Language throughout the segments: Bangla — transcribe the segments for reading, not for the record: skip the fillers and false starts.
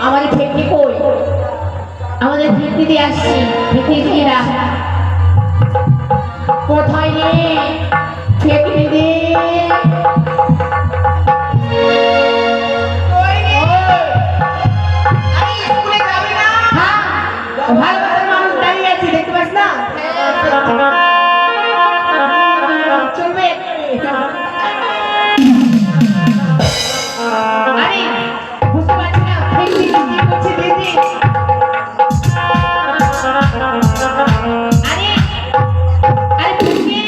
আমাদের ফেটনি কই? আমাদের ফেটনিতে আসছি, ফেটনিরা কোথায় রে? ফেটনিতে ভালোবাসার মানুষ দাঁড়িয়ে আছি, দেখতে পাস না? চলবে আরে বুঝতে পারছি না ফেটনি কি করছে দিদি। আরে আরে ফেটনি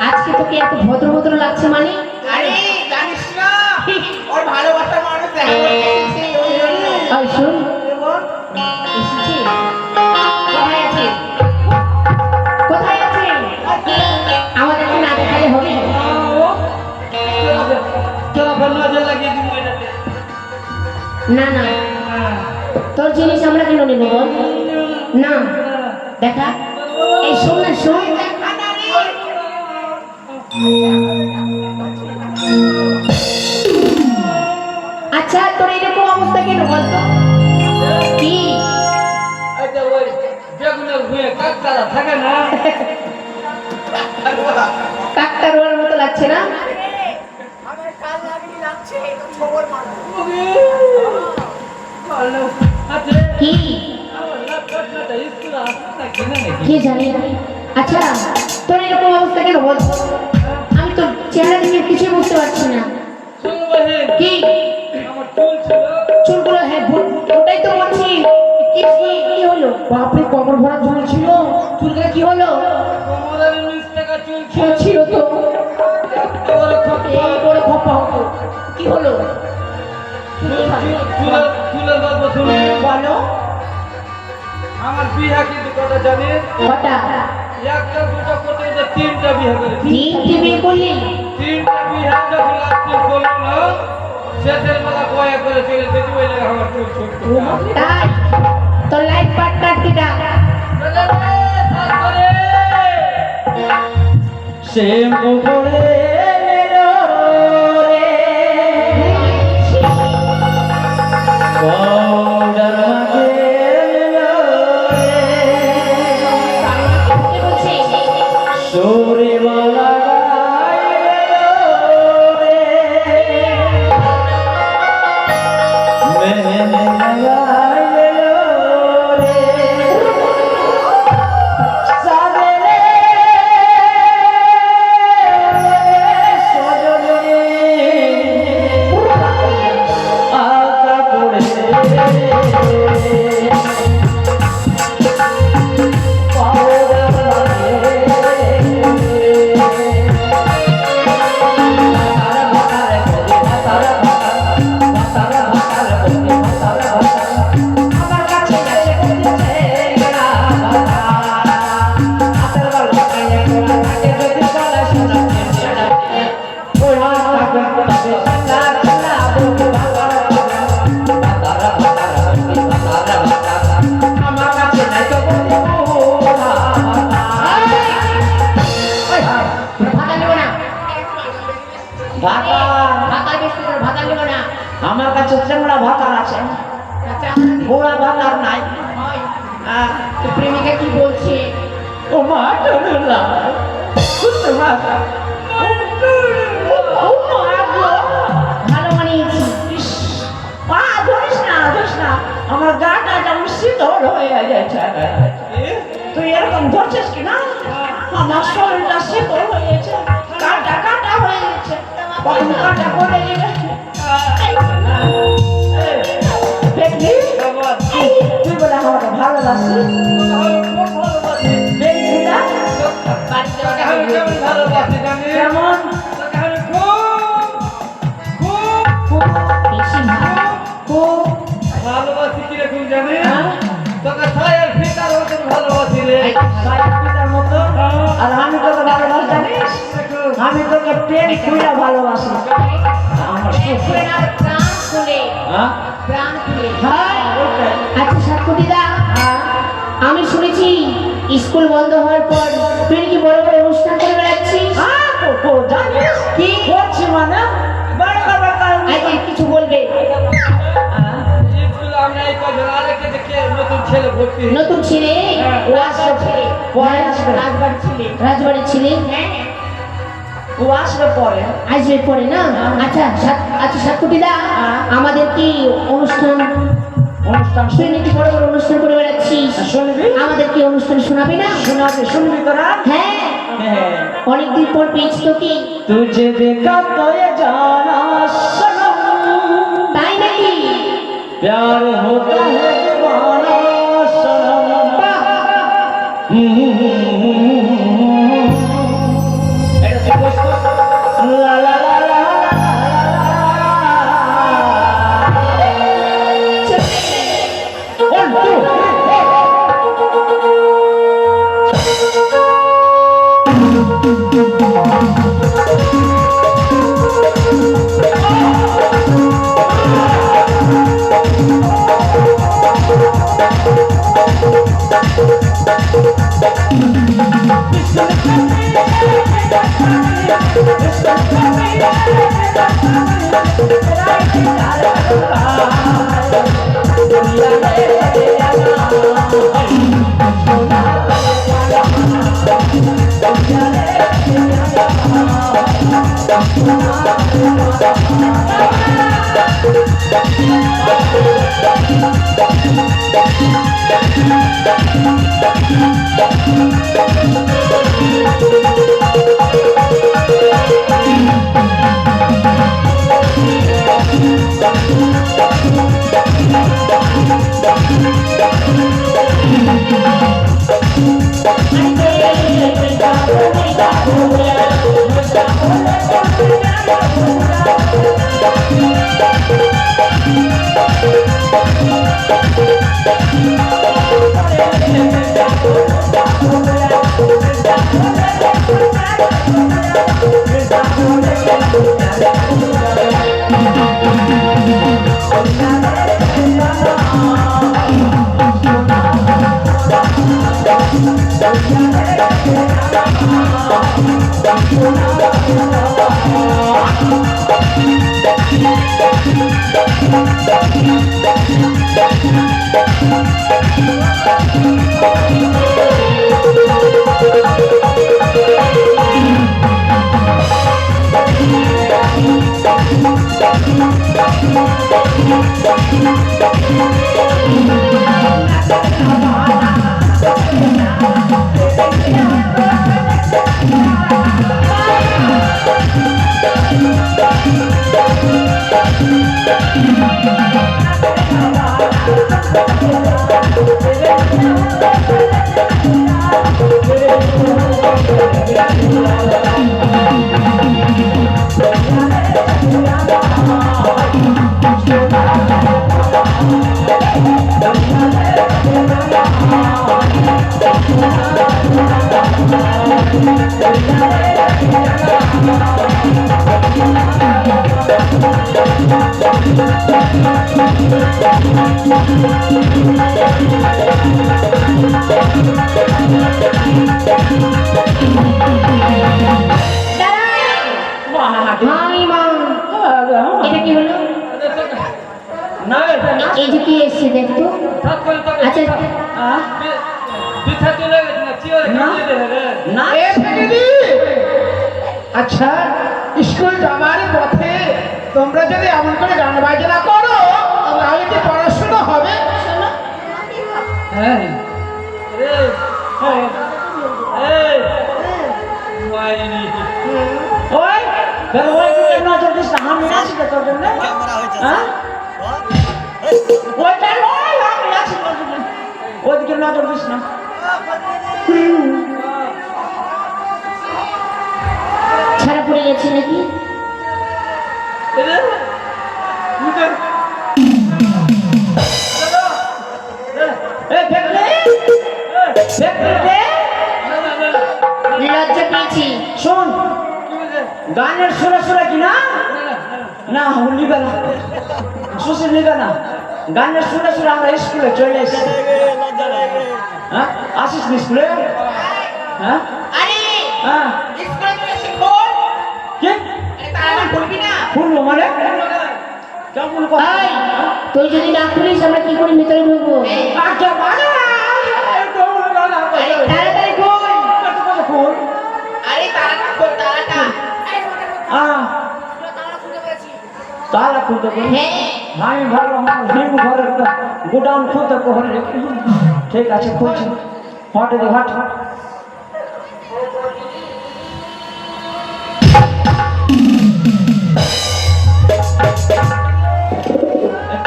আজকে তোকে এত ভদ্র ভদ্র লাগছে মানে? আরে জানিস না ওর ভালোবাসার মানুষ দেখা করতে এসেছে, ওই জন্য। ওই শুন, বল। এসেছি। কোথায় আছিস? কোথায় আছিস? আমাদের কি না দেখালে হবে? তোরা নজর লাগিয়ে দিব এটাতে। না না, তোর জিনিস আমরা কেন নেব বল? না দেখা, এই শোন না শোন, আচ্ছা তোর এরকম অবস্থা কেন বলতো? কি আচ্ছা ওই বেগুনের ভুঁয়ে কাকতারা থাকে না? কাকতারুয়ার মতো লাগছে না? আমার কাল লাগি লাগছে তো খবর মারো। কি কি জানি। আচ্ছা তোর এরকম অবস্থা কেন বল? আমি তোর চেহারা দেখে কিছুই বুঝতে পারছি না। কি চুলগুলো? হ্যাঁ ওটাই তো বলছি। কি কি কি হলো? বাপরে কমর ভরা চুল ছিল, চুলগুলো কি হলো? হ্যাঁ, ছিল তো, এই বড় খপা হতো, কি হলো? বলো। আমার বিয়া কিন্তু কথা জানিস? কটা? একটা দুটো করতে করতে তিনটা বিয়ে করেছি। তিনটে বিয়ে করলি? তিনটা বিয়ে যখন লাস্টে করলো না, শেষের বেলা কয়ে করে চলে যেতে ওই লাগে আমার চুল ছোট। তাই তোর লাইফ পার্টনার কিটা? সে মোহরে আমার কাছে চেংড়া ভাতার আছে, ঘোড়া ভাতার নাই। প্রেমিকা কি বলছে? ও মা টুলুলা বুঝতে পারছ? ভালো মানিয়েছি। ধরিস না, আমার গাটা যেমন শীতল হয়ে যাচ্ছে। তুই এরকম ধরছিস কি না? আমার শরীরটা শীতল হয়েছে, কাটা কাটা হয়ে গেছে, কখন কাটা করে গেছে। দেখলি তুই বলে আমাকে ভালোবাসিস? কেমন ভালোবাসি কিরকম জানি? তোকে ছায়ার ফিতার মতন ভালোবাসি রে, ছায়ার ফিতার মতো। আর আমি তোকে ভালোবাসি জানিস? আমি তোকে প্রেম খুঁড়া ভালোবাসি। আমার প্রাণ খুলে, প্রাণ খুলে। আচ্ছা সাক্ষীদা, আমি শুনেছি স্কুল বন্ধ হওয়ার পর তুই কি বড় বড় অনুষ্ঠান করে বেড়াচ্ছিস? জানিস কি করছি? ছেলে ভর্তি নতুন ছেলে ও আসবে ছেলে পরে আসবে। রাজবাড়ির ছেলে রাজবাড়ির ছেলে ও আসবে পরে। আসবে পরে না আচ্ছা আচ্ছা সাতকুটিদা আমাদের কি অনুষ্ঠান অনুষ্ঠান তুই নাকি বড় বড় অনুষ্ঠান করে বেড়াচ্ছিস শুনবি? আমাদের কি অনুষ্ঠান শোনাবি না শোনাবে, শুনবি তোরা? হ্যাঁ হ্যাঁ। অনেকদিন পর পেয়েছি তোকে तुझे देखा तो ये जाना सनम, তাই নাকি प्यार होता है दीवाना सनम। এটা তুই বস তো। লা লা লা লা One, two, হাই মা এটা কি হলো না এটা না। এই যে কি এসছে দেখতো আচ্ছা পিঠা চলে গেছে না চিওরে না। খেয়ে দেবে না এ দিদি আচ্ছা স্কুল যাবার পথে তোমরা যদি এমন করে গান বাজনা করো তাহলে কি পড়াশোনা হবে হ্যাঁ রে এই মাইনি ওই বের ওই দিকে নজর দিস না, আমি আছি তো তোর জন্য। হ্যাঁ ওইটা নয়, আমি আছি তোর জন্য। ওইদিকে নজর দিস না। ছাড়া পড়ে গেছে নাকি রে মুকে এই ফেকলে ফেকলে লজ্জা পেয়েছি শোন, গানের সুরে সুরে কি না না নিবে না, সুশীল নিবে না। গানের সুরে সুরে আমরা স্কুলে চলে এসেছি। হ্যাঁ আসিস নি স্কুলে? হ্যাঁ আরে হ্যাঁ স্কুলে চলে শিখো কি তারা বলবি না ফুলবো মানে কেমন কথা এই, তুই যদি না খুলিস আমরা কি করে ভিতরে ঢুকবো? আচ্ছা বাজা তাড়াতাড়ি খোল। ফুল আরে তাড়াতাড়ি খোল, তাড়াতাড়ি। তালা খুলতে পারি হ্যাঁ, আমি ভাবলাম আমার হিম ঘরের গোডাউন খুলতে কোহরে রেখে ঠিক আছে খুলছি হটে দি হট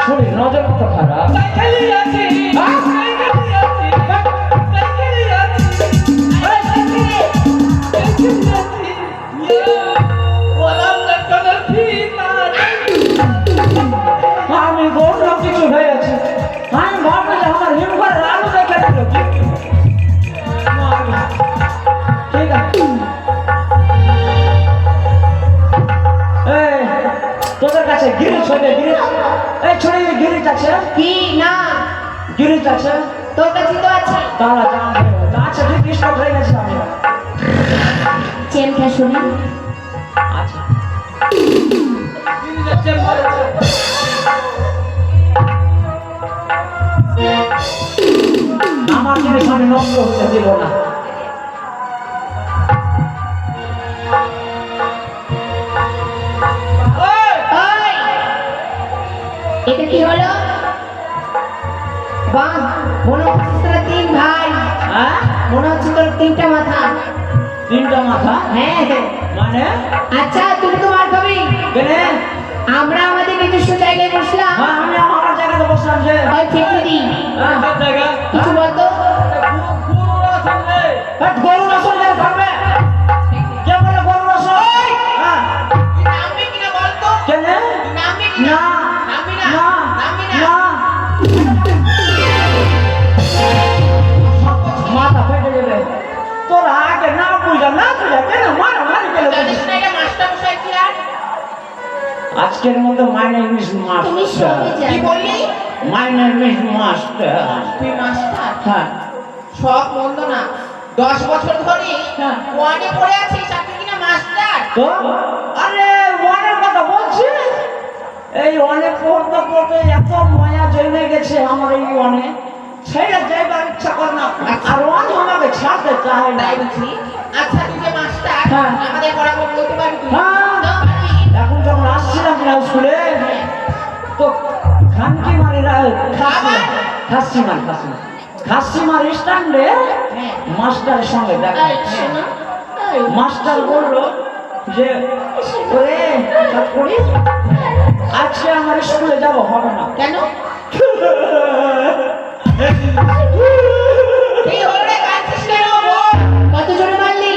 ছুরি নজর কত খারাপ সাইকেলে আছি সাইকেলে আছি সাইকেলে আছি সাইকেলে আছি বললাম না কোনো ঠিক আছে আমি বললাম কিছু হয়েছে আমি ভাবলাম যে আমার হিম ঘরের আলু দেখে দিল ঠিক আছে এই তোদের কাছে গিরিজ হইলে গিরিজ এই ছড়ি গিরিজ আছে কি না? গিরিজ আছে তোর কাছে তো আছে। তারা জান আচ্ছা ঠিক স্টক হয়ে গেছে আমি চেন খা শুনি। আচ্ছা দিন যাচ্ছে মারছে আমার জিনিস আমি নষ্ট হতে দিব না ওই, এটা কি হলো? বাহ, মনে হচ্ছে তোরা তিন ভাই। হ্যাঁ মনে হচ্ছে তোর তিনটা মাথা। তিনটা মাথা হ্যাঁ হ্যাঁ। মানে আচ্ছা, তুমি তো মার খাবি। কেনে আমরা আমাদের নিজস্ব জায়গায় বসলাম। হ্যাঁ আমি আমার জায়গাতে বসলাম যে ওই ফেঁকনি দি। হ্যাঁ, জায়গা কিছু বলতো? পুরো সামনে এই গরু নসল যেন থাকবে কে বলে গরু নসল হ্যাঁ নামবি কিনা বলতো? কেনে নামবি না নামবি না নামবি না মাথা ফেটে যাবে তোরা আগে না বুঝা না বুঝা কেন মারা মারি গেলে জানিস না এটা মাস্টার মশাই কি আর? আজকের মধ্যে মাই নেম ইজ তুমি মাস্টার সবে জানো। কি বললি? মাই নেম ইজ মাস্টার তুই মাস্টার? হ্যাঁ সব মন্দ না। 10 বছর ধরে হ্যাঁ। ওয়ানে পড়ে আছিস আর তুই কিনা মাস্টার? তো আরে ওয়ানের কথা বলছি এই ওয়ানে পড়তে পড়তে এত মায়া জমে গেছে আমার এই ওয়ানে ছেড়ে যাইবার ইচ্ছা করে না আর ওয়ান আমাকে ছাড়তে চায় না তাই বুঝি? আচ্ছা তুই যে মাস্টার, হ্যাঁ। আমাদের পড়াশোনা বলতে পারবি তুই? হ্যাঁ। তো পারবি? এখন যখন আসছিলাম না স্কুলে তো খানকি মারিরা খাসি মার স্ট্যান্ডে হ্যাঁ। মাস্টারের সঙ্গে দেখা এই শোনো, এই, মাস্টার বললো যে ওরে চাঁদপুরি আজকে আমার স্কুলে যাব হবে না কেন? কি হলো রে, কাঁদছিস কেন? বল। কত জোরে মারলি?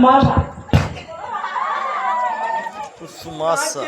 Master Fumaça.